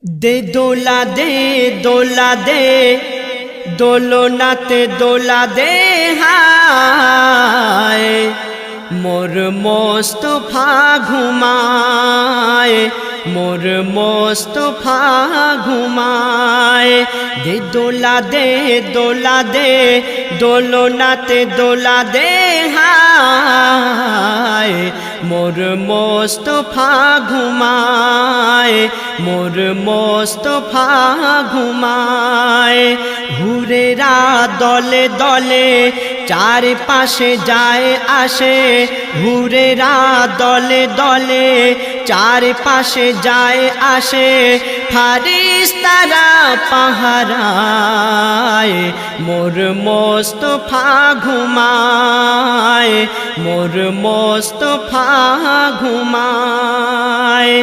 দে দোলা দে দোলা দে দোলনাতে দোলা দে হায় মোর মোস্তফা ঘুমায় মোর মোস্তফা ঘুমায় দে দোলা দে দোলা দে দোলনাতে দোলা দে হায় মোর মোস্তফা ঘুমায় মোর মোস্তফা ঘুমায় হুরেরা দলে দলে চারপাশে যায় আসে হুরেরা দলে দলে চারপাশে যায় আসে ফারিস্তারা পাহারায় মোর মোস্তফা ঘুমায় মোর মোস্তফা ঘুমায়।